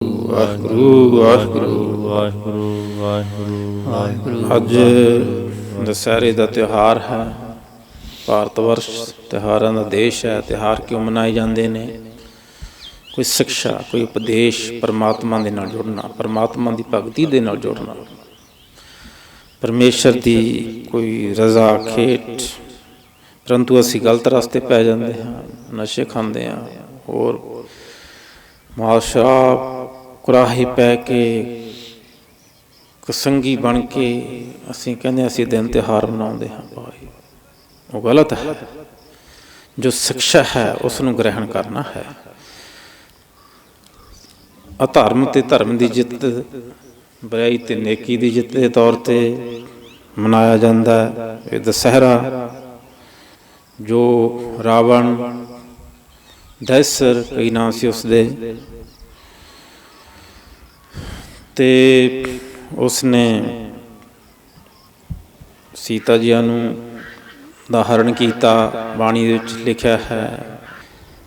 ਵਾਹਿਗੁਰੂ ਵਾਹਿਗੁਰੂ ਵਾਹਿਗੁਰੂ ਵਾਹਿਗੁਰੂ ਵਾਹਿਗੁਰੂ। ਅੱਜ ਦੁਸਹਿਰੇ ਦਾ ਤਿਉਹਾਰ ਹੈ। ਭਾਰਤ ਵਰਸ਼ ਤਿਉਹਾਰਾਂ ਦਾ ਦੇਸ਼ ਹੈ। ਤਿਉਹਾਰ ਕਿਉਂ ਮਨਾਏ ਜਾਂਦੇ ਨੇ? ਕੋਈ ਸਿਕਸ਼ਾ, ਕੋਈ ਉਪਦੇਸ਼, ਪਰਮਾਤਮਾ ਦੇ ਨਾਲ ਜੁੜਨਾ, ਪਰਮਾਤਮਾ ਦੀ ਭਗਤੀ ਦੇ ਨਾਲ ਜੁੜਨਾ, ਪਰਮੇਸ਼ਰ ਦੀ ਕੋਈ ਰਜ਼ਾ ਖੇਟ। ਪਰੰਤੂ ਅਸੀਂ ਗਲਤ ਰਸਤੇ ਪੈ ਜਾਂਦੇ ਹਾਂ, ਨਸ਼ੇ ਖਾਂਦੇ ਹਾਂ, ਹੋਰ ਮਾਲ ਸ਼ਰਾਬ ਕੁਰਾਹੀ ਪੈ ਕੇ ਕਸੰਗੀ ਬਣ ਕੇ ਅਸੀਂ ਕਹਿੰਦੇ ਅਸੀਂ ਦਿਨ ਤਿਉਹਾਰ ਮਨਾਉਂਦੇ ਹਾਂ। ਭਾਈ ਉਹ ਗਲਤ ਹੈ। ਜੋ ਸਿਕਸ਼ਾ ਹੈ ਉਸ ਨੂੰ ਗ੍ਰਹਿਣ ਕਰਨਾ ਹੈ। ਅਧਰਮ ਤੇ ਧਰਮ ਦੀ ਜਿੱਤ, ਬੁਰਾਈ ਤੇ ਨੇਕੀ ਦੀ ਜਿੱਤ ਦੇ ਤੌਰ 'ਤੇ ਮਨਾਇਆ ਜਾਂਦਾ ਹੈ ਇਹ ਦੁਸਹਿਰਾ। ਜੋ ਰਾਵਣ, ਦੈਸਰ ਕਈ ਨਾਂ ਸੀ ਉਸਦੇ, ਤੇ ਉਸਨੇ ਸੀਤਾ ਜੀਆਂ ਨੂੰ ਦਾ ਹਰਨ ਕੀਤਾ। ਬਾਣੀ ਦੇ ਵਿੱਚ ਲਿਖਿਆ ਹੈ,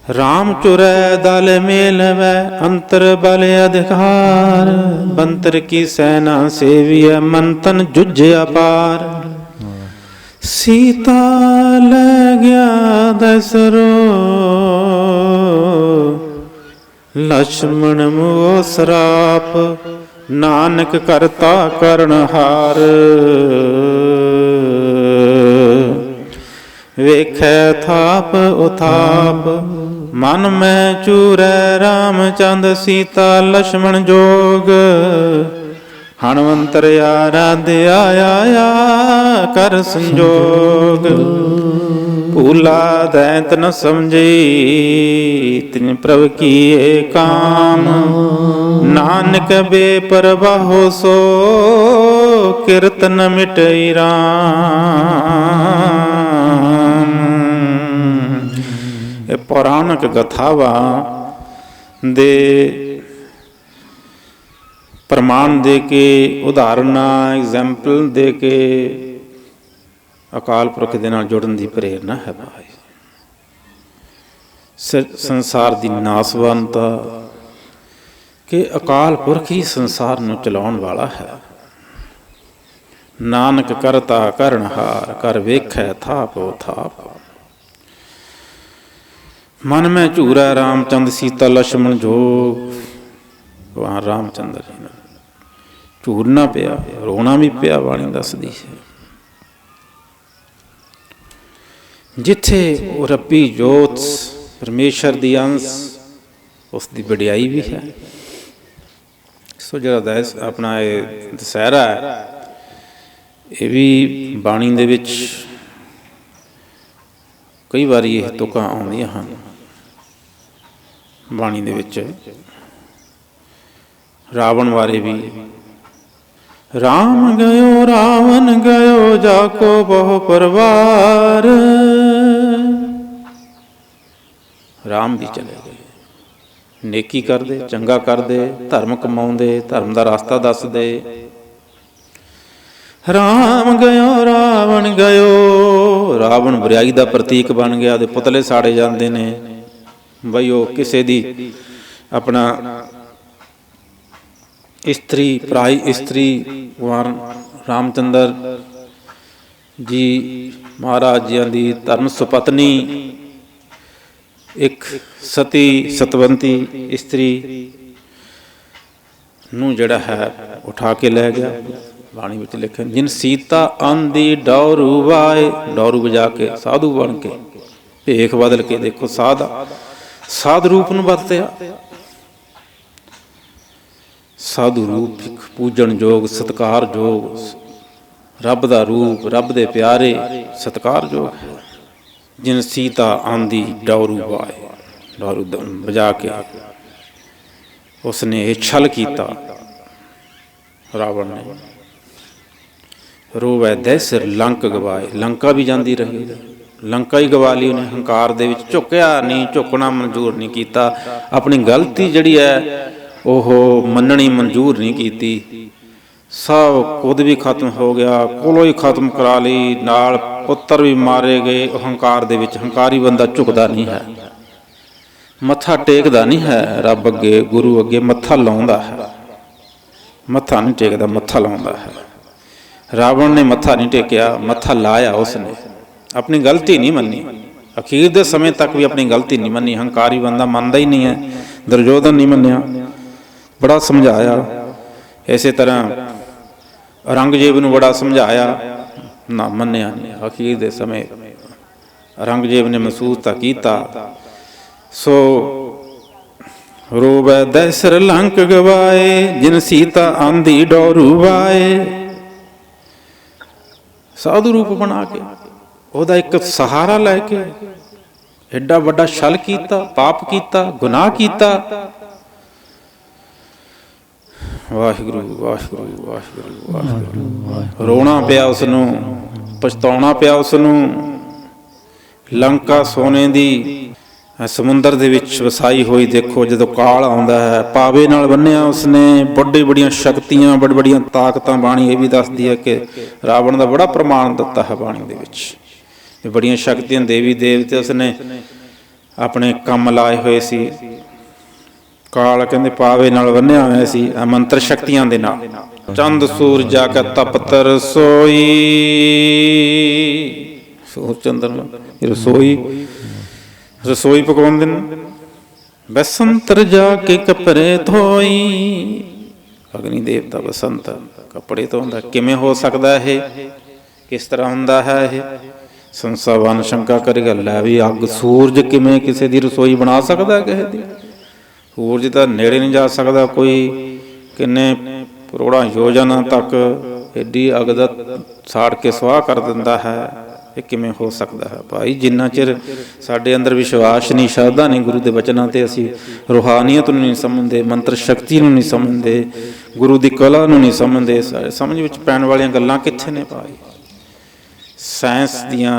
ਰਾਮ ਚੁਰੈ ਦਲ ਮੇਲਵੈ ਅੰਤਰ ਬਲ ਅਧਿਕਾਰ, ਬੰਤਰ ਕੀ ਸੈਨਾ ਸੇਵੀਐ ਮਨ ਤਨ ਜੁਝਿਆ ਪਾਰ। ਸੀਤਾ ਲੈ ਗਿਆ ਦੈਸਰੋ ਲਛਮਣ ਮੋਹ ਸਰਾਪ, ਨਾਨਕ ਕਰਤਾ ਕਰਨਹਾਰ। ਵੇਖੈ ਥਾਪ ਉਥਾਪ ਮਨ ਮੈਂ ਚੂਰੈ, ਰਾਮਚੰਦ ਸੀਤਾ ਲਛਮਣ ਜੋਗ। ਹਣਵੰਤਰ ਆਰਾਧਿਆ ਆਇਆ ਕਰ ਸੰਜੋਗ, ਭੂਲਾ ਦੈਂਤ ਨ ਸਮਝੀ ਤਿਨ ਪ੍ਰਭ ਕੀਏ ਕਾਮ। ਨਾਨਕ ਬੇਪਰਵਾਹੋ ਸੋ ਕਿਰਤ ਨ ਮਿਟਈ ਰਾਮ। ਇਹ ਪੌਰਾਣਿਕ ਗਥਾਵਾਂ ਦੇ ਪ੍ਰਮਾਣ ਦੇ ਕੇ, ਉਦਾਹਰਨਾਂ, ਐਗਜ਼ੈਂਪਲ ਦੇ ਕੇ ਅਕਾਲ ਪੁਰਖ ਦੇ ਨਾਲ ਜੁੜਨ ਦੀ ਪ੍ਰੇਰਨਾ ਹੈ। ਭਾਈ ਸੰਸਾਰ ਦੀ ਨਾਸਵਾਨਤਾ ਕਿ ਅਕਾਲ ਪੁਰਖ ਹੀ ਸੰਸਾਰ ਨੂੰ ਚਲਾਉਣ ਵਾਲਾ ਹੈ। ਨਾਨਕ ਕਰਤਾ ਕਰਨਹਾਰ, ਕਰ ਵੇਖੈ ਥਾਪ ਥਾਪ। ਮਨ ਮੈਂ ਝੂਰਾ ਰਾਮਚੰਦ ਸੀਤਾ ਲਛਮਣ ਜੋਗ। ਭਗਵਾਨ ਰਾਮਚੰਦਰ ਜੀ ਨੂੰ ਝੂਰਨਾ ਪਿਆ, ਰੋਣਾ ਵੀ ਪਿਆ। ਬਾਣੀ ਦੱਸਦੀ ਹੈ ਜਿੱਥੇ ਉਹ ਰੱਬੀ ਜੋਤ ਪਰਮੇਸ਼ਰ ਦੀ ਅੰਸ਼, ਉਸ ਦੀ ਵਡਿਆਈ ਵੀ ਹੈ। ਸੋ ਜਿਹੜਾ ਆਪਣਾ ਇਹ ਦੁਸਹਿਰਾ ਹੈ, ਇਹ ਵੀ ਬਾਣੀ ਦੇ ਵਿੱਚ ਕਈ ਵਾਰੀ ਇਹ ਤੁਕਾਂ ਆਉਂਦੀਆਂ ਹਨ। ਬਾਣੀ ਦੇ ਵਿੱਚ ਰਾਵਣ ਬਾਰੇ ਵੀ, ਰਾਮ ਗਇਓ ਰਾਵਣ ਗਇਓ ਜਾਕੋ ਬਹੁ ਪਰਵਾਰ। ਰਾਮ ਵੀ ਚਲੇ ਗਏ, ਨੇਕੀ ਕਰਦੇ, ਚੰਗਾ ਕਰਦੇ, ਧਰਮ ਕਮਾਉਂਦੇ, ਧਰਮ ਦਾ ਰਸਤਾ ਦੱਸਦੇ। ਰਾਮ ਗਇਓ ਰਾਵਣ ਗਇਓ, ਰਾਵਣ ਬੁਰਾਈ ਦਾ ਪ੍ਰਤੀਕ ਬਣ ਗਿਆ। ਉਹਦੇ ਪੁਤਲੇ ਸਾੜੇ ਜਾਂਦੇ ਨੇ। ਬਈ ਉਹ ਕਿਸੇ ਦੀ ਆਪਣਾ ਇਸਤਰੀ, ਪਰਾਈ ਇਸਤਰੀ, ਭਗਵਾਨ ਰਾਮਚੰਦਰ ਜੀ ਮਹਾਰਾਜ ਜੀਆਂ ਦੀ ਧਰਮ ਸੁਪਤਨੀ, ਇੱਕ ਸਤੀ ਸਤਵੰਤੀ ਇਸਤਰੀ ਨੂੰ ਜਿਹੜਾ ਹੈ ਉਠਾ ਕੇ ਲੈ ਗਿਆ। ਬਾਣੀ ਵਿੱਚ ਲਿਖਿਆ, ਜਿਨ ਸੀਤਾ ਆਂਦੀ ਡੌਰੂ ਵਾਏ, ਡੌਰੂ ਵਜਾ ਕੇ ਸਾਧੂ ਬਣ ਕੇ, ਭੇਖ ਬਦਲ ਕੇ, ਦੇਖੋ ਸਾਧ ਰੂਪ ਨੂੰ ਵਰਤਿਆ। ਸਾਧੂ ਰੂਪ ਪੂਜਣਯੋਗ, ਸਤਿਕਾਰਯੋਗ, ਰੱਬ ਦਾ ਰੂਪ, ਰੱਬ ਦੇ ਪਿਆਰੇ, ਸਤਿਕਾਰਯੋਗ। ਜਿਨ ਸੀਤਾ ਆਂਦੀ ਡੌਰੂ ਵਾਏ, ਡੌਰੂ ਵਜਾ ਕੇ ਉਸਨੇ ਇਹ ਛਲ ਕੀਤਾ ਰਾਵਣ ਨੇ। ਰੋਵੈ ਦੈਸਰ ਲੰਕ ਗਵਾਏ, ਲੰਕਾ ਵੀ ਜਾਂਦੀ ਰਹੀ, ਲੰਕਾ ਹੀ ਗਵਾ ਲਈ ਉਹਨੇ। ਹੰਕਾਰ ਦੇ ਵਿੱਚ ਝੁਕਿਆ ਨਹੀਂ, ਝੁਕਣਾ ਮਨਜ਼ੂਰ ਨਹੀਂ ਕੀਤਾ। ਆਪਣੀ ਗਲਤੀ ਜਿਹੜੀ ਹੈ ਉਹ ਮੰਨਣੀ ਮਨਜ਼ੂਰ ਨਹੀਂ ਕੀਤੀ। ਸਭ ਖੁਦ ਵੀ ਖਤਮ ਹੋ ਗਿਆ, ਕੋਲੋਂ ਹੀ ਖਤਮ ਕਰਾ ਲਈ, ਨਾਲ ਪੁੱਤਰ ਵੀ ਮਾਰੇ ਗਏ। ਉਹ ਹੰਕਾਰ ਦੇ ਵਿੱਚ, ਹੰਕਾਰੀ ਬੰਦਾ ਝੁਕਦਾ ਨਹੀਂ ਹੈ। ਮੱਥਾ ਟੇਕਦਾ ਨਹੀਂ ਹੈ ਰੱਬ ਅੱਗੇ, ਗੁਰੂ ਅੱਗੇ ਮੱਥਾ ਲਾਉਂਦਾ ਹੈ। ਮੱਥਾ ਨਹੀਂ ਟੇਕਦਾ, ਮੱਥਾ ਲਾਉਂਦਾ ਹੈ। ਰਾਵਣ ਨੇ ਮੱਥਾ ਨਹੀਂ ਟੇਕਿਆ, ਮੱਥਾ ਲਾਇਆ ਉਸਨੇ। ਆਪਣੀ ਗਲਤੀ ਨਹੀਂ ਮੰਨੀ, ਅਖੀਰ ਦੇ ਸਮੇਂ ਤੱਕ ਵੀ ਆਪਣੀ ਗਲਤੀ ਨਹੀਂ ਮੰਨੀ। ਹੰਕਾਰੀ ਬੰਦਾ ਮੰਨਦਾ ਹੀ ਨਹੀਂ ਹੈ। ਦੁਰਯੋਧਨ ਨਹੀਂ ਮੰਨਿਆ, ਬੜਾ ਸਮਝਾਇਆ। ਇਸੇ ਤਰ੍ਹਾਂ ਔਰੰਗਜ਼ੇਬ ਨੂੰ ਬੜਾ ਸਮਝਾਇਆ, ਨਾ ਮੰਨਿਆ ਨਹੀਂ। ਅਖੀਰ ਦੇ ਸਮੇਂ ਔਰੰਗਜ਼ੇਬ ਨੇ ਮਹਿਸੂਸ ਤਾਂ ਕੀਤਾ। ਸੋ ਰੋਵੈ ਦੈਸਰ ਲੰਕ ਗਵਾਏ, ਜਿਨ ਸੀਤਾ ਆਂਦੀ ਡੋਰੂ ਵਾਏ। ਸਾਧੂ ਰੂਪ ਬਣਾ ਕੇ, ਉਹਦਾ ਇੱਕ ਸਹਾਰਾ ਲੈ ਕੇ ਐਡਾ ਵੱਡਾ ਛਲ ਕੀਤਾ, ਪਾਪ ਕੀਤਾ, ਗੁਨਾਹ ਕੀਤਾ। ਵਾਹਿਗੁਰੂ ਵਾਹਿਗੁਰੂ ਵਾਹਿਗੁਰੂ ਵਾਹਿਗੁਰੂ। ਰੋਣਾ ਪਿਆ ਉਸਨੂੰ, ਪਛਤਾਉਣਾ ਪਿਆ ਉਸਨੂੰ। ਲੰਕਾ ਸੋਨੇ ਦੀ ਸਮੁੰਦਰ ਦੇ ਵਿੱਚ ਵਸਾਈ ਹੋਈ। ਦੇਖੋ ਜਦੋਂ ਕਾਲ ਆਉਂਦਾ ਹੈ, ਪਾਵੇ ਨਾਲ ਬੰਨਿਆ ਉਸਨੇ। ਵੱਡੀ ਬੜੀਆਂ ਸ਼ਕਤੀਆਂ, ਬੜੀ ਬੜੀਆਂ ਤਾਕਤਾਂ। ਬਾਣੀ ਇਹ ਵੀ ਦੱਸਦੀ ਹੈ ਕਿ ਰਾਵਣ ਦਾ ਬੜਾ ਪ੍ਰਮਾਣ ਦਿੱਤਾ ਹੈ ਬਾਣੀ ਦੇ ਵਿੱਚ। ਬੜੀਆਂ ਸ਼ਕਤੀਆਂ, ਦੇਵੀ ਦੇਵਤੇ ਉਸਨੇ ਆਪਣੇ ਕੰਮ ਲਾਏ ਹੋਏ ਸੀ। ਕਾਲ ਕਹਿੰਦੇ ਪਾਵੇ ਨਾਲ ਬੰਨਿਆ ਹੋਇਆ ਸੀ ਮੰਤਰ ਸ਼ਕਤੀਆਂ ਦੇ ਨਾਲ। ਚੰਦ ਸੂਰਜਾ ਕਾ ਤਪਤਰ ਸੋਈ। ਸੂਰ ਚੰਦਰ ਰਸੋਈ, ਰਸੋਈ ਪਕਾਉਂਦੇ ਨੇ। ਬਸੰਤਰ ਜਾ ਕੇ ਕੱਪੜੇ ਧੋਈ। ਅਗਨੀ ਦੇਵਤਾ ਬਸੰਤ ਕੱਪੜੇ ਧੋਂਦਾ। ਕਿਵੇਂ ਹੋ ਸਕਦਾ ਇਹ? ਕਿਸ ਤਰ੍ਹਾਂ ਹੁੰਦਾ ਹੈ ਇਹ? ਸੰਸਾਵਨ ਸ਼ੰਕਾ ਕਰੇਗਾ, ਲੈ ਵੀ ਅੱਗ, ਸੂਰਜ ਕਿਵੇਂ ਕਿਸੇ ਦੀ ਰਸੋਈ ਬਣਾ ਸਕਦਾ? ਕਿਸੇ ਦੀ ਸੂਰਜ ਤਾਂ ਨੇੜੇ ਨਹੀਂ ਜਾ ਸਕਦਾ ਕੋਈ। ਕਿੰਨੇ ਕਰੋੜਾਂ ਯੋਜਨਾ ਤੱਕ ਐਡੀ ਅੱਗ ਦਾ ਸਾੜ ਕੇ ਸੁਆਹ ਕਰ ਦਿੰਦਾ ਹੈ। ਇਹ ਕਿਵੇਂ ਹੋ ਸਕਦਾ ਹੈ? ਭਾਈ ਜਿੰਨਾ ਚਿਰ ਸਾਡੇ ਅੰਦਰ ਵਿਸ਼ਵਾਸ ਨਹੀਂ, ਸ਼ਰਧਾ ਨਹੀਂ ਗੁਰੂ ਦੇ ਬਚਨਾਂ ਤੇ, ਅਸੀਂ ਰੂਹਾਨੀਅਤ ਨੂੰ ਨਹੀਂ ਸਮਝਦੇ, ਮੰਤਰ ਸ਼ਕਤੀ ਨੂੰ ਨਹੀਂ ਸਮਝਦੇ, ਗੁਰੂ ਦੀ ਕਲਾ ਨੂੰ ਨਹੀਂ ਸਮਝਦੇ। ਸਮਝ ਵਿੱਚ ਪੈਣ ਵਾਲੀਆਂ ਗੱਲਾਂ ਕਿੱਥੇ ਨੇ ਭਾਈ? ਸਾਇੰਸ ਦੀਆਂ,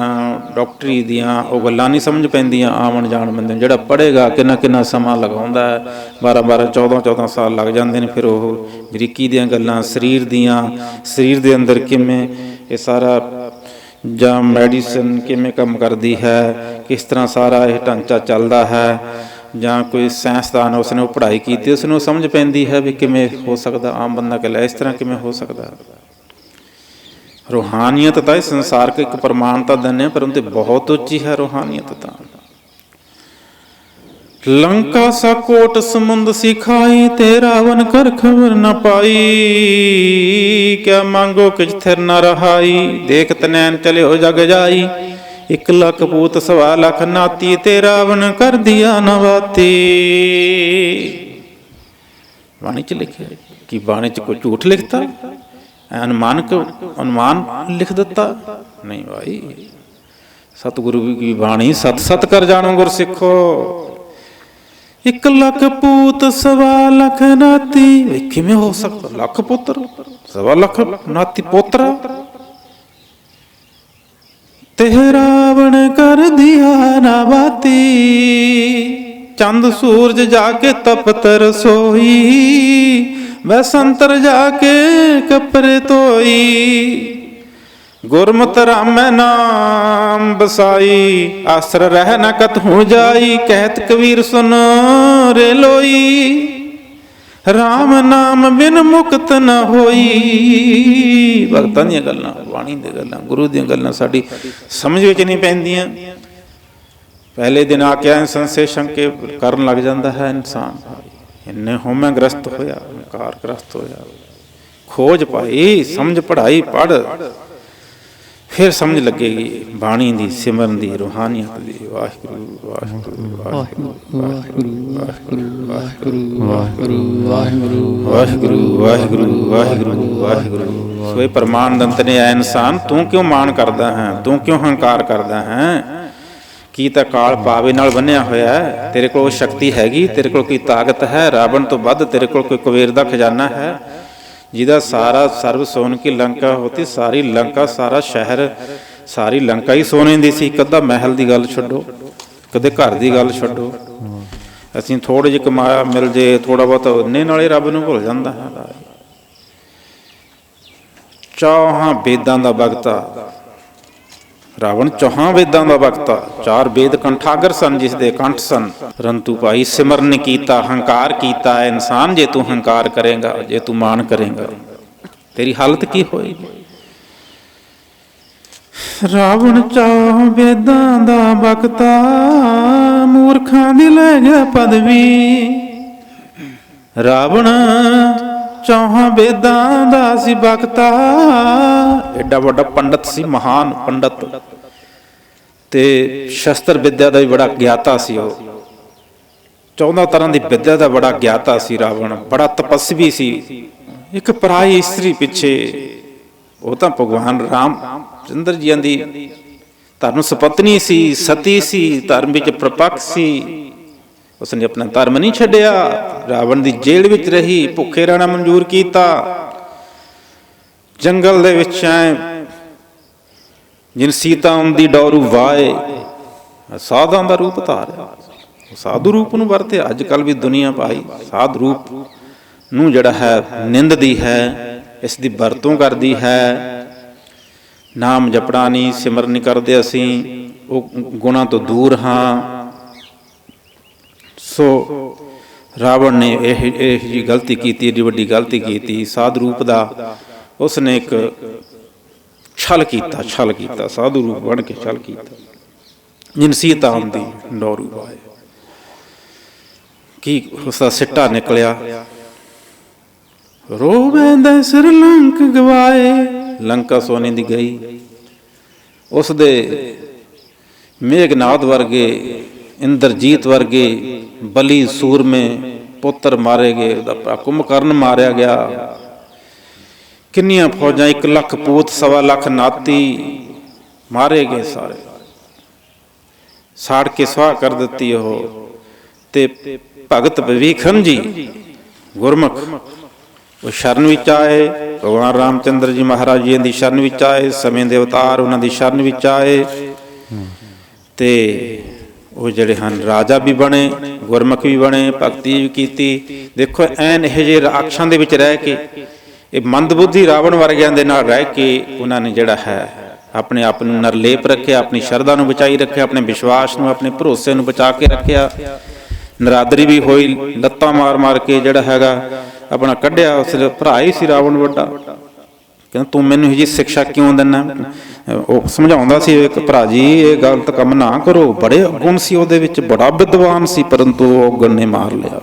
ਡਾਕਟਰੀ ਦੀਆਂ ਉਹ ਗੱਲਾਂ ਨਹੀਂ ਸਮਝ ਪੈਂਦੀਆਂ ਆਵਣ ਜਾਣ ਬੰਦੇ ਨੂੰ। ਜਿਹੜਾ ਪੜ੍ਹੇਗਾ ਕਿੰਨਾ ਕਿੰਨਾ ਸਮਾਂ ਲਗਾਉਂਦਾ ਹੈ, 12-12 14-14 ਸਾਲ ਲੱਗ ਜਾਂਦੇ ਨੇ। ਫਿਰ ਉਹ ਬਰੀਕੀ ਦੀਆਂ ਗੱਲਾਂ, ਸਰੀਰ ਦੀਆਂ, ਸਰੀਰ ਦੇ ਅੰਦਰ ਕਿਵੇਂ ਇਹ ਸਾਰਾ, ਜਾਂ ਮੈਡੀਸਨ ਕਿਵੇਂ ਕੰਮ ਕਰਦੀ ਹੈ, ਕਿਸ ਤਰ੍ਹਾਂ ਸਾਰਾ ਇਹ ਢਾਂਚਾ ਚੱਲਦਾ ਹੈ, ਜਾਂ ਕੋਈ ਸਾਇੰਸਦਾਨ ਉਸਨੇ ਉਹ ਪੜ੍ਹਾਈ ਕੀਤੀ, ਉਸਨੂੰ ਸਮਝ ਪੈਂਦੀ ਹੈ ਵੀ ਕਿਵੇਂ ਹੋ ਸਕਦਾ। ਆਮ ਬੰਦਾ ਕਹਿ ਲੈ ਇਸ ਤਰ੍ਹਾਂ ਕਿਵੇਂ ਹੋ ਸਕਦਾ। ਰੂਹਾਨੀਅਤ ਤਾਂ ਇਹ ਸੰਸਾਰਕ ਇੱਕ ਪ੍ਰਮਾਣਤਾ ਦਿੰਦੇ, ਪਰ ਉਹਦੇ ਬਹੁਤ ਉੱਚੀ ਹੈ ਰੂਹਾਨੀਅਤ ਤਾਂ। ਲੰਕਾ ਸਾ ਕੋਟ ਸਮੁੰਦ ਸਿਖਾਈ, ਤੇ ਰਾਵਨ ਕਰ ਖਬਰ ਨ ਪਾਈ। ਕਿਆ ਮੰਗੋ ਕਿਛ ਥਿਰ ਨ ਰਹਾਈ, ਦੇਖਤ ਨੈਣ ਚਲਿਓ ਜਗ ਜਾਈ। 1 ਲੱਖ ਪੂਤ 1.25 ਲੱਖ ਨਾਤੀ, ਤੇ ਰਾਵਨ ਕਰ ਦਿਆ ਨ ਵਾਤੀ। ਬਾਣੀ ਚ ਲਿਖਿਆ ਕਿ ਬਾਣੀ ਚ ਕੋਈ ਝੂਠ ਲਿਖਤਾ, ਅਨੁਮਾਨ ਲਿਖ ਦਿੱਤਾ? ਨਹੀਂ ਭਾਈ, ਸਤਿਗੁਰੂ ਕੀ ਬਾਣੀ ਸਤ ਸਤ ਕਰ ਜਾਣੋ ਗੁਰ ਸਿੱਖੋ। 1 ਲੱਖ ਪੂਤ 1.25 ਲੱਖ ਨਾਤੀ। ਕਿਵੇਂ ਹੋ ਸਕਦਾ? ਲੱਖ ਪੁੱਤਰ 1.25 ਲੱਖ ਨਾਤੀ ਪੋਤਰਾ। ਤੇ ਰਾਵਣ ਕਰ ਦਿਆ ਨਾ ਬਾਤੀ। ਚੰਦ ਸੂਰਜ ਜਾ ਕੇ ਤਪਤਰ ਸੋਈ। ਬਸੰਤਰ ਜਾ ਕੇ ਕੱਪੜੇ ਧੋਈ। ਗੁਰਮਤਿ ਰਾਮੈ ਨਾਮ ਬਸਾਈ। ਆਸਰ ਰਹਿ ਨ ਕਤਹੂ ਜਾਈ। ਕਹਿਤ ਕਬੀਰ ਸੁਨ ਰੇ ਲੋਈ। ਰਾਮ ਨਾਮ ਬਿਨ ਮੁਕਤ ਨ ਹੋਈ। ਭਗਤਾਂ ਦੀਆਂ ਗੱਲਾਂ, ਬਾਣੀ ਦੀਆਂ ਗੱਲਾਂ, ਗੁਰੂ ਦੀਆਂ ਗੱਲਾਂ ਸਾਡੀ ਸਮਝ ਵਿੱਚ ਨਹੀਂ ਪੈਂਦੀਆਂ। ਪਹਿਲੇ ਦਿਨ ਆ ਕੇ ਸੰਸ਼ੇ ਸ਼ੰਕੇ ਕਰਨ ਲੱਗ ਜਾਂਦਾ ਹੈ ਇਨਸਾਨ। ਇੰਨੇ ਹੋਮੈ ਗ੍ਰਸਤ ਹੋਇਆ, ਹੰਕਾਰ ਗ੍ਰਸਤ ਹੋਇਆ। ਖੋਜ ਪਾਈ, ਸਮਝ ਪੜ੍ਹਾਈ ਪੜ੍ਹ, ਫਿਰ ਸਮਝ ਲੱਗੇਗੀ ਬਾਣੀ ਦੀ, ਸਿਮਰਨ ਦੀ, ਰੂਹਾਨੀਅਤ ਦੀ। ਵਾਹਿਗੁਰੂ ਵਾਹਿਗੁਰੂ ਵਾਹਿਗੁਰੂ ਵਾਹਿਗੁਰੂ ਵਾਹਿਗੁਰੂ ਵਾਹਿਗੁਰੂ ਵਾਹਿਗੁਰੂ ਵਾਹਿਗੁਰੂ ਵਾਹਿਗੁਰੂ ਵਾਹਿਗੁਰੂ। ਸੋ ਇਹ ਪ੍ਰਮਾਣ ਦੰਤ ਨੇ, ਐ ਇਨਸਾਨ ਤੂੰ ਕਿਉਂ ਮਾਣ ਕਰਦਾ ਹੈ, ਤੂੰ ਕਿਉਂ ਹੰਕਾਰ ਕਰਦਾ ਹੈ? ਕੀ ਤਾਂ ਕਾਲ ਪਾਵੇ ਨਾਲ ਬੰਨਿਆ ਹੋਇਆ ਹੈ? ਤੇਰੇ ਕੋਲ ਸ਼ਕਤੀ ਹੈਗੀ, ਤੇਰੇ ਕੋਲ ਕੋਈ ਤਾਕਤ ਹੈ? ਰਾਵਣ ਤੋਂ ਵੱਧ ਤੇਰੇ ਕੋਲ ਕੋਈ ਕੁਬੇਰ ਦਾ ਖਜ਼ਾਨਾ ਹੈ, ਜਿਹਦਾ ਸਾਰਾ ਸਰਬ ਸੋਨ ਕੀ ਲੰਕਾ ਹੋਤੀ। ਸਾਰੀ ਲੰਕਾ, ਸਾਰਾ ਸ਼ਹਿਰ, ਸਾਰੀ ਲੰਕਾ ਹੀ ਸੋਨੇ ਦੀ ਸੀ। ਕਦਾ ਮਹਿਲ ਦੀ ਗੱਲ ਛੱਡੋ, ਕਦੇ ਘਰ ਦੀ ਗੱਲ ਛੱਡੋ। ਅਸੀਂ ਥੋੜ੍ਹੇ ਜਿਹੇ ਕਮਾਇਆ ਮਿਲ ਜੇ, ਥੋੜ੍ਹਾ ਬਹੁਤ ਉਹਨੇ ਨਾਲੇ ਰੱਬ ਨੂੰ ਭੁੱਲ ਜਾਂਦਾ ਹੈ। ਚੌਹਾਂ ਵੇਦਾਂ ਦਾ ਵਕਤਾ, ਰਾਵਣ ਚੌਹਾਂ ਵੇਦਾਂ ਦਾ ਵਕਤਾ, 4 ਵੇਦ ਕੰਠਾਗਰ ਸਨ ਜਿਸ ਦੇ ਕੰਠ ਸਨ, ਪਰੰਤੂ ਭਾਈ ਸਿਮਰਨ ਕੀਤਾ, ਹੰਕਾਰ ਕੀਤਾ। ਇਨਸਾਨ ਜੇ ਤੂੰ ਹੰਕਾਰ ਕਰੇਗਾ, ਜੇ ਤੂੰ ਮਾਣ ਕਰੇਗਾ, ਤੇਰੀ ਹਾਲਤ ਕੀ ਹੋਏਗੀ। ਰਾਵਣ 4 ਵੇਦਾਂ ਦਾ ਵਕਤਾ, ਮੂਰਖਾਂ ਦੀ ਲੈ ਗਿਆ ਪਦਵੀ। ਰਾਵਣ 4 ਵੇਦਾਂ ਦਾ ਸੀ ਵਕਤਾ, ਐਡਾ ਵੱਡਾ ਪੰਡਤ ਸੀ, ਮਹਾਨ ਪੰਡਤ, ਤੇ ਸ਼ਸਤਰ ਵਿਦਿਆ ਦਾ ਵੀ ਬੜਾ ਗਿਆਤਾ ਸੀ। ਉਹ 14 ਤਰ੍ਹਾਂ ਦੀ ਵਿਦਿਆ ਦਾ ਬੜਾ ਗਿਆਤਾ ਸੀ। ਰਾਵਣ ਬੜਾ ਤਪਸਵੀ ਸੀ। ਇੱਕ ਪਰਾਈ ਇਸਤਰੀ ਪਿੱਛੇ, ਉਹ ਤਾਂ ਭਗਵਾਨ ਰਾਮ ਚੰਦਰ ਜੀਆਂ ਦੀ ਧਰਮ ਸੁਪਤਨੀ ਸੀ, ਸਤੀ ਸੀ, ਧਰਮ ਵਿੱਚ ਪ੍ਰਪੱਕ ਸੀ। ਉਸਨੇ ਆਪਣਾ ਧਰਮ ਨਹੀਂ ਛੱਡਿਆ। ਰਾਵਣ ਦੀ ਜੇਲ੍ਹ ਵਿੱਚ ਰਹੀ, ਭੁੱਖੇ ਰਹਿਣਾ ਮਨਜ਼ੂਰ ਕੀਤਾ। ਜੰਗਲ ਦੇ ਵਿੱਚ ਆਏ, ਜਿਨ ਸੀਤਾ ਦੀ ਡੋਰੂ ਵਾਏ, ਸਾਧਾਂ ਦਾ ਰੂਪ ਧਾਰਿਆ, ਸਾਧੂ ਰੂਪ ਨੂੰ ਵਰਤਿਆ। ਅੱਜ ਕੱਲ੍ਹ ਵੀ ਦੁਨੀਆ ਭਾਈ ਸਾਧ ਰੂਪ ਨੂੰ ਜਿਹੜਾ ਹੈ ਨਿੰਦਦੀ ਹੈ, ਇਸ ਦੀ ਵਰਤੋਂ ਕਰਦੀ ਹੈ। ਨਾਮ ਜਪਣਾ ਨਹੀਂ, ਸਿਮਰਨ ਨਹੀਂ ਕਰਦੇ ਅਸੀਂ, ਉਹ ਗੁਣਾਂ ਤੋਂ ਦੂਰ ਹਾਂ। ਸੋ ਰਾਵਣ ਨੇ ਇਹ ਜਿਹੀ ਗਲਤੀ ਕੀਤੀ, ਏਡੀ ਵੱਡੀ ਗਲਤੀ ਕੀਤੀ। ਸਾਧ ਰੂਪ ਦਾ ਉਸਨੇ ਇੱਕ ਛਲ ਕੀਤਾ, ਸਾਧੂ ਰੂਪ ਬਣ ਕੇ ਛਲ ਕੀਤਾ। ਜਿਨ ਸੀਤਾ ਦੀ ਡੋਰੂ ਵਾਏ, ਕੀ ਉਸਦਾ ਸਿੱਟਾ ਨਿਕਲਿਆ। ਰੋਵੇ ਸਿਰ ਲੰਕ ਗਵਾਏ, ਲੰਕਾ ਸੋਨੇ ਦੀ ਗਈ। ਉਸਦੇ ਮੇਘਨਾਦ ਵਰਗੇ, ਇੰਦਰਜੀਤ ਵਰਗੇ ਬਲੀ ਸੂਰਮੇ ਪੁੱਤਰ ਮਾਰੇ ਗਏ। ਉਹਦਾ ਕੁੰਭਕਰਨ ਮਾਰਿਆ ਗਿਆ। ਕਿੰਨੀਆਂ ਫੌਜਾਂ, 1 ਲੱਖ ਪੂਤ, 1.25 ਲੱਖ ਨਾਤੀ ਮਾਰੇ ਗਏ। ਸਾਰੇ ਸਾੜ ਕੇ ਸੁਆਹ ਕਰ ਦਿੱਤੀ ਉਹ। ਤੇ ਭਗਤ ਵਿਖਣ ਜੀ ਗੁਰਮੁਖ ਉਹ ਸ਼ਰਨ ਵਿੱਚ ਆਏ। ਭਗਵਾਨ ਰਾਮ ਚੰਦਰ ਜੀ ਮਹਾਰਾਜ ਜੀ ਦੀ ਸ਼ਰਨ ਵਿੱਚ ਆਏ। ਸਮੇਂ ਦੇ ਅਵਤਾਰ ਉਹਨਾਂ ਦੀ ਸ਼ਰਨ ਵਿੱਚ ਆਏ, ਤੇ ਉਹ ਜਿਹੜੇ ਹਨ ਰਾਜਾ ਵੀ ਬਣੇ, ਗੁਰਮੁਖ ਵੀ ਬਣੇ, ਭਗਤੀ ਵੀ ਕੀਤੀ। ਦੇਖੋ ਐਨ ਇਹੋ ਜਿਹੇ ਰਾਖਸ਼ਾਂ ਦੇ ਵਿੱਚ ਰਹਿ ਕੇ, ਇਹ ਮੰਦਬੁੱਧੀ ਰਾਵਣ ਵਰਗਿਆਂ ਦੇ ਨਾਲ ਰਹਿ ਕੇ ਉਹਨਾਂ ਨੇ ਜਿਹੜਾ ਹੈ ਆਪਣੇ ਆਪ ਨੂੰ ਨਿਰਲੇਪ ਰੱਖਿਆ, ਆਪਣੀ ਸ਼ਰਧਾ ਨੂੰ ਬਚਾਈ ਰੱਖਿਆ, ਆਪਣੇ ਵਿਸ਼ਵਾਸ ਨੂੰ, ਆਪਣੇ ਭਰੋਸੇ ਨੂੰ ਬਚਾ ਕੇ ਰੱਖਿਆ। ਨਰਾਦਰੀ ਵੀ ਹੋਈ, ਲੱਤਾਂ ਮਾਰ ਮਾਰ ਕੇ ਜਿਹੜਾ ਹੈਗਾ ਆਪਣਾ ਕੱਢਿਆ। ਉਸ ਭਰਾ ਹੀ ਸੀ ਰਾਵਣ ਵੱਡਾ। ਕਹਿੰਦਾ ਤੂੰ ਮੈਨੂੰ ਇਹੋ ਜਿਹੀ ਸਿੱਖਿਆ ਕਿਉਂ ਦਿੰਦਾ। ਉਹ ਸਮਝਾਉਂਦਾ ਸੀ, ਇੱਕ ਭਰਾ ਜੀ ਇਹ ਗਲਤ ਕੰਮ ਨਾ ਕਰੋ। ਬੜੇ ਗੁਣ ਸੀ ਉਹਦੇ ਵਿੱਚ, ਬੜਾ ਵਿਦਵਾਨ ਸੀ, ਪਰੰਤੂ ਉਹ ਗੁਣ ਨੇ ਮਾਰ ਲਿਆ।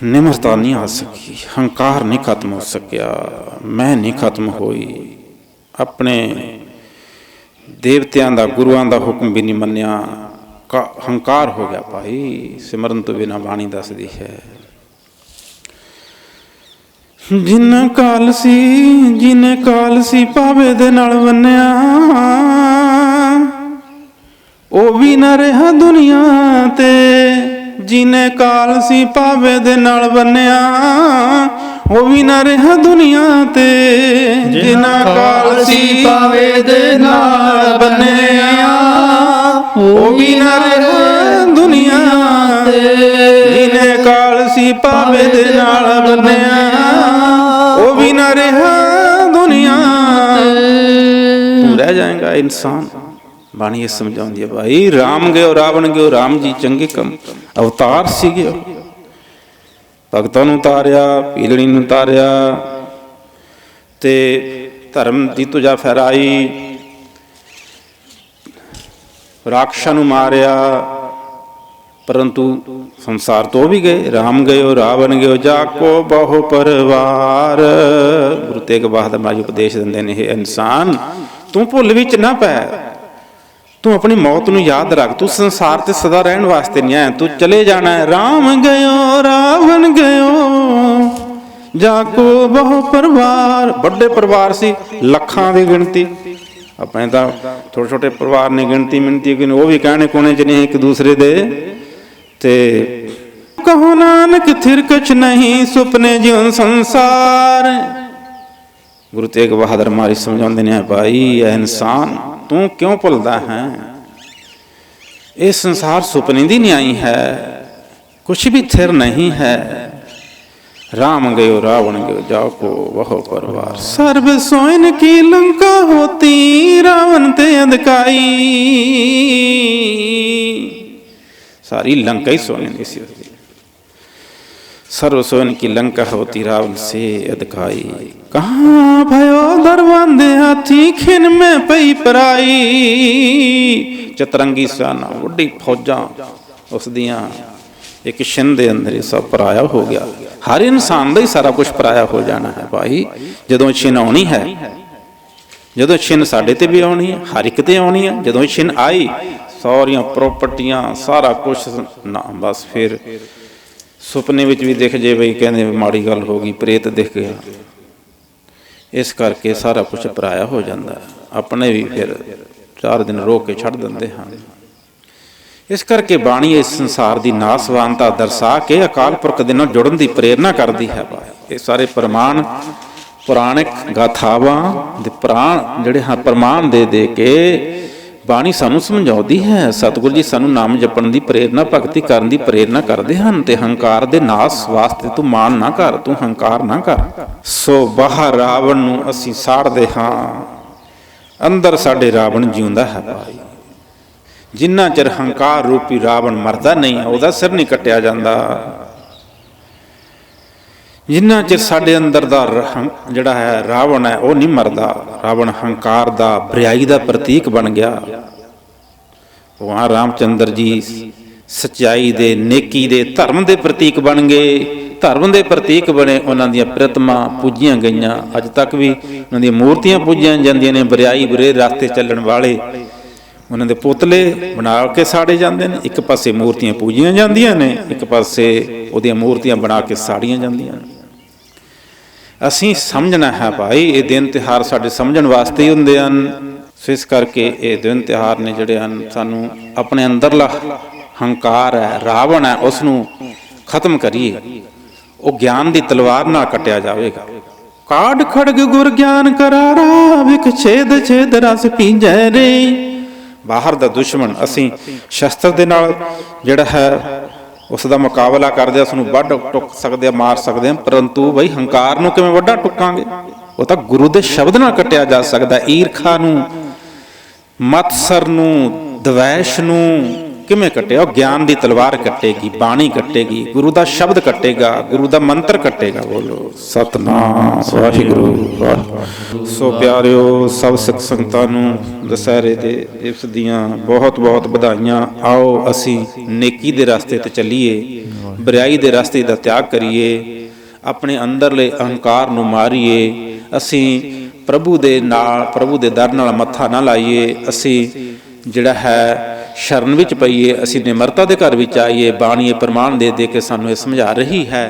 ਨਿਮਰਤਾ ਨਹੀਂ ਆ ਸਕੀ, ਹੰਕਾਰ ਨਹੀਂ ਖਤਮ ਹੋ ਸਕਿਆ, ਮੈਂ ਨਹੀਂ ਖਤਮ ਹੋਈ। ਆਪਣੇ ਦੇਵਤਿਆਂ ਦਾ, ਗੁਰੂਆਂ ਦਾ ਹੁਕਮ ਵੀ ਨਹੀਂ ਮੰਨਿਆ। ਹੰਕਾਰ ਹੋ ਗਿਆ ਭਾਈ। ਸਿਮਰਨ ਤੋਂ ਬਿਨਾਂ ਬਾਣੀ ਦੱਸਦੀ ਹੈ, ਜਿਨ ਕਾਲ ਸੀ ਪਾਵੇ ਦੇ ਨਾਲ ਬੰਨਿਆ, ਉਹ ਵੀ ਨਾ ਰਿਹਾ ਦੁਨੀਆ ਤੇ। ਜਿਨੇ ਕਾਲ ਸੀ ਪਾਵੇ ਦੇ ਨਾਲ ਬੰਨਿਆ, ਉਹ ਵੀ ਨਾ ਰਿਹਾ ਦੁਨੀਆ ਤੇ। ਜਿਨਾ ਕਾਲ ਸੀ ਪਾਵੇ ਦੇ ਨਾਲ ਬੰਨਿਆ, ਉਹ ਵੀ ਨਾ ਰਿਹਾ ਦੁਨੀਆ ਤੇ। ਜਿਨੇ ਕਾਲ ਸੀ ਪਾਵੇ ਦੇ ਨਾਲ ਬੰਨਿਆ, ਉਹ ਵੀ ਨਾ ਰਿਹਾ ਦੁਨੀਆ ਤੇ। ਤੂੰ ਰਹਿ ਜਾਏਗਾ ਇਨਸਾਨ। ਬਾਣੀ ਇਹ ਸਮਝਾਉਂਦੀ ਹੈ ਭਾਈ, ਰਾਮ ਗਇਓ ਰਾਵਣ ਗਇਓ। ਰਾਮ ਜੀ ਚੰਗੇ ਕੰਮ ਅਵਤਾਰ ਸੀਗੇ। ਭਗਤਾਂ ਨੂੰ ਤਾਰਿਆ, ਪੀਲਣੀ ਨੂੰ ਤਾਰਿਆ, ਤੇ ਧਰਮ ਦੀ ਤੁਜਾ ਫਹਿਰਾਈ, ਰਾਖਸ਼ਾਂ ਨੂੰ ਮਾਰਿਆ। ਪਰੰਤੂ ਸੰਸਾਰ ਤੋਂ ਵੀ ਗਏ। ਰਾਮ ਗਇਓ ਰਾਵਣ ਗਇਓ, ਜਾ ਕੋ ਬਹੁ ਪਰਿਵਾਰ। ਗੁਰੂ ਤੇਗ ਬਹਾਦਰ ਮਹਾਰਾਜ ਉਪਦੇਸ਼ ਦਿੰਦੇ ਨੇ, ਇਹ ਇਨਸਾਨ ਤੂੰ ਭੁੱਲ ਵਿੱਚ ਨਾ ਪੈ। ਤੂੰ ਆਪਣੀ ਮੌਤ ਨੂੰ ਯਾਦ ਰੱਖ। ਤੂੰ ਸੰਸਾਰ ਤੇ ਸਦਾ ਰਹਿਣ ਵਾਸਤੇ ਨਹੀਂ ਆਇਆ, ਤੂੰ ਚਲੇ ਜਾਣਾ ਹੈ। ਰਾਮ ਗਇਓ ਰਾਵਣ ਗਇਓ, ਜਾ ਕੋ ਬਹੁ ਪਰਿਵਾਰ। ਵੱਡੇ ਪਰਿਵਾਰ ਸੀ, ਲੱਖਾਂ ਦੀ ਗਿਣਤੀ। ਆਪਣੇ ਤਾਂ ਛੋਟੇ ਛੋਟੇ ਪਰਿਵਾਰ ਨੇ, ਗਿਣਤੀ ਮਿਣਤੀ ਉਹ ਵੀ ਕਹਿਣੇ ਕੋਣੇ ਚ ਨਹੀਂ ਇੱਕ ਦੂਸਰੇ ਦੇ। ਤੇ ਕਹੋ ਨਾਨਕ ਥਿਰ ਕਛ ਨਹੀਂ, ਸੁਪਨੇ ਜਿਉ ਸੰਸਾਰ। ਗੁਰੂ ਤੇਗ ਬਹਾਦਰ ਮਹਾਰਾਜ ਸਮਝਾਉਂਦੇ ਨੇ, ਭਾਈ ਇਹ ਇਨਸਾਨ ਤੂੰ ਕਿਉਂ ਭੁੱਲਦਾ ਹੈ। ਇਹ ਸੰਸਾਰ ਸੁਪਨੇ ਦੀ ਨਿਆਈ ਹੈ, ਕੁਛ ਵੀ ਥਿਰ ਨਹੀਂ ਹੈ। राम गयो रावण गयो जाको वह परवार। सर्व सोइन की लंका होती रावण ते अंधकाई। सारी लंका ही सोने की सी होती। सर्व सोइन की लंका होती रावण से अधकाई। कहाँ भयो दरबांधे हाथी खिन में पई पराई। चतरंगी सेना वड्डी फौजां उस दियां एक छिन दे अंदर ही सब पराया हो गया। हर इंसान का ही सारा कुछ पराया हो जाना है भाई। जदों छिन आनी है, जदों छिन साडे ते भी आनी है, हर एक ते आनी है। जदों छिन आई सारियां प्रॉपर्टियां सारा कुछ ना, बस फिर सुपने विच भी दिख जे बई कहंदे माड़ी गल हो गई, प्रेत दिख गया। इस करके सारा कुछ पराया हो जाता है। अपने भी फिर 4 दिन रोक के छड़ दिंदे हैं। इस करके बाणी इस संसार की नासवानता दर्शा के अकाल पुरख दे नाल जुड़न की प्रेरणा करती है। ये सारे प्रमाण पुराणिक गाथावां दे प्राण जिहड़े हाँ प्रमाण दे के बाणी सानू समझाउंदी है। सतगुरु जी सानू नाम जपण की प्रेरणा भगती करन की प्रेरणा करते हैं। ते हंकार दे नास वास्ते तू मान ना कर, तू हंकार ना कर। सो बाहर रावण नूं असीं साड़दे हां, अंदर साडे रावण जिउंदा है भाई। जिन्ना चिर हंकार रूपी रावण मरदा नहीं, उहदा सिर नहीं कट्टिया जांदा। जिन्ना चिर साडे अंदर दा जिहड़ा है रावण है वह नहीं मरदा। रावण हंकार दा बुराई दा प्रतीक बन गया। वहाँ रामचंद्र जी सच्चाई दे, नेकी दे, धर्म दे प्रतीक बन गए। धर्म दे प्रतीक बने, उन्हां दी प्रतिमा पूजियां गईयां। अज तक भी उन्हां दी मूर्तियां पूजियां जांदियां ने। बुराई बुरे रास्ते चलण वाले उन्हां दे पुतले बना के साड़े जाते हैं। एक पासे मूर्तियां पूजियां जांदियां ने, एक पासे उहदियां मूर्तियां बना के साड़ियां जांदियां ने। असीं समझना है भाई ये दिन तिहार साडे समझण वास्ते ही हुंदे हन। सो इस करके ये दिन तिहार ने जिहड़े हन सानू अपने अंदरला हंकार है, रावण है, उसनू खत्म करिए। वो ज्ञान की तलवार नाल कट्टिया जाएगा। काढ़ खड़ग गुर ज्ञान करारा विख छेद छेद रस पींजै रे। बाहर दा दुश्मन असीं शस्त्र दे नाल जिहड़ा है उसका मुकाबला करदे उसनूं वढ टुक सकदे, मार सकदे, परंतु बई हंकार नूं किवें वढा टुकांगे? वो तां गुरु दे शब्द नाल कट्टिया जा सकदा। ईरखा नूं, मत्सर नूं, द्वैश नूं किवें कट्टिया? ज्ञान की तलवार कट्टेगी, बाणी कट्टेगी, गुरु का शब्द कट्टेगा, गुरु का मंत्र कट्टेगा। बोलो सतनाम वाहिगुरू वाहिगुरू। सो प्यारिओ सब सिख संगतां नूं दशहरे दे दिवस दीआं बहुत बहुत बधाइयां। आओ असीं नेकी दे रास्ते ते चलीए, बुराई दे रास्ते दा त्याग करिए, अपने अंदरले अहंकार नूं मारीए। असीं प्रभु दे नाल, प्रभु दे दर नाल मत्था ना लाइए। असीं जिहड़ा है शरण विच पईए, असीं निमरता दे घर विच आईए। बाणी प्रमाण दे के सानू समझा रही है।